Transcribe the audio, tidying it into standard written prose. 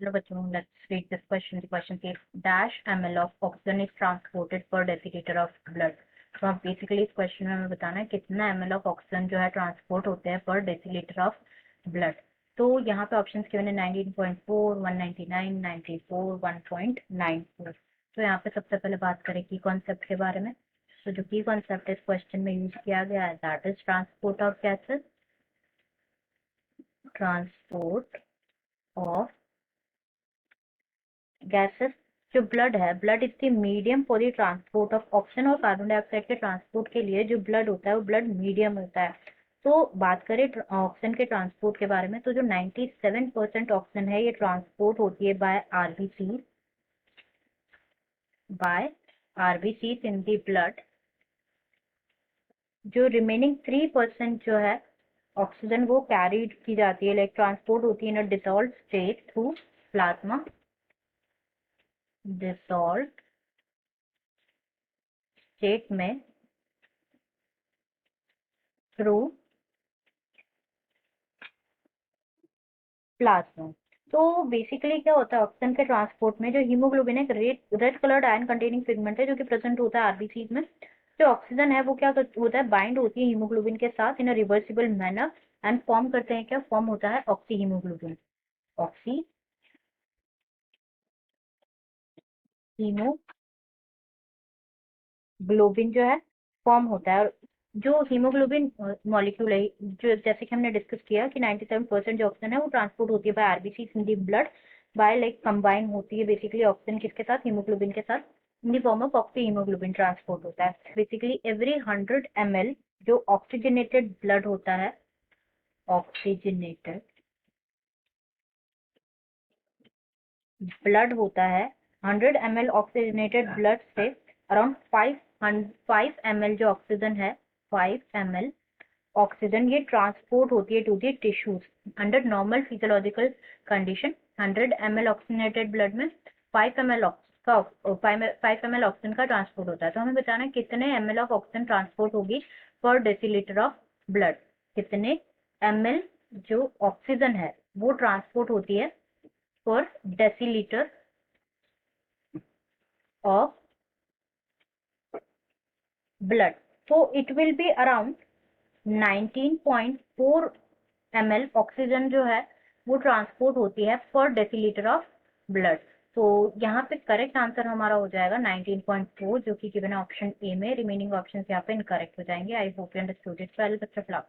चलो बच्चों, let's read this question. The question says dash ml of oxygen is transported per deciliter of blood. तो अब basically इस question में हमें बताना है कितना ml ऑफ ऑक्सीजन जो है ट्रांसपोर्ट होते हैं पर डेसीलीटर ऑफ ब्लड. तो यहाँ पे ऑप्शंस गिवन है 19.4, 199, 94, 1.94. तो यहाँ पे सबसे पहले बात करें की कॉन्सेप्ट के बारे में. तो जो की कॉन्सेप्ट इस क्वेश्चन में यूज किया गया है that is transport of gases. Transport of gases. जो ब्लड है, blood is the medium for the transport of oxygen और कार्बन डाइऑक्साइड के ट्रांसपोर्ट के लिए जो ब्लड होता है वो ब्लड मीडियम होता है. तो बात करें ऑक्सीजन के ट्रांसपोर्ट के बारे में, तो जो 97% ऑक्सीजन है ये ट्रांसपोर्ट होती है by RBC in the blood. जो रिमेनिंग 3% जो है ऑक्सीजन वो कैरीड की जाती है, लाइक ट्रांसपोर्ट होती है in a dissolved state through plasma. Dissolved state में थ्रू प्लाज्मा. तो बेसिकली क्या होता है ऑक्सीजन के ट्रांसपोर्ट में, जो हीमोग्लोबिन एक red coloured ion containing pigment है जो कि प्रेजेंट होता है आरबीसी में. जो ऑक्सीजन है वो क्या होता है, बाइंड होती है हीमोग्लोबिन के साथ in a reversible manner and form करते हैं, क्या फॉर्म होता है ऑक्सी हीमोग्लोबिन. ऑक्सी हीमोग्लोबिन जो है फॉर्म होता है. और जो हीमोग्लोबिन मॉलिक्यूल है, जो जैसे कि हमने डिस्कस किया कि 97% जो ऑक्सीजन है वो ट्रांसपोर्ट होती है by RBC in the blood, by like combine होती है बेसिकली ऑक्सीजन किसके साथ, हीमोग्लोबिन के साथ, in the form of oxy haemoglobin transport होता है. बेसिकली एवरी 100 ml जो ऑक्सीजनेटेड ब्लड होता है, ऑक्सीजनेटेड ब्लड होता है, 100 ml ऑक्सीजनेटेड ब्लड से अराउंड 5 ml जो ऑक्सीजन है, 5 ml ऑक्सीजन ये ट्रांसपोर्ट होती है to the tissues under normal physiological condition. 100 ml oxygenated blood में 5 ml ऑक्सीजन का ट्रांसपोर्ट होता है. तो हमें बताना है कितने ml ऑफ ऑक्सीजन ट्रांसपोर्ट होगी पर डेसीलीटर ऑफ ब्लड. कितने ml जो ऑक्सीजन है वो ट्रांसपोर्ट होती है पर decilitre of blood. So it will be around 19.4 ml oxygen जो है वो ट्रांसपोर्ट होती है पर डेसीलीटर ऑफ ब्लड. तो यहाँ पे करेक्ट आंसर हमारा हो जाएगा 19.4 जो कि गिवन है ऑप्शन ए में. रिमेनिंग ऑप्शन यहाँ पे इनकरेक्ट हो जाएंगे. I hope you understood it well. Best of luck.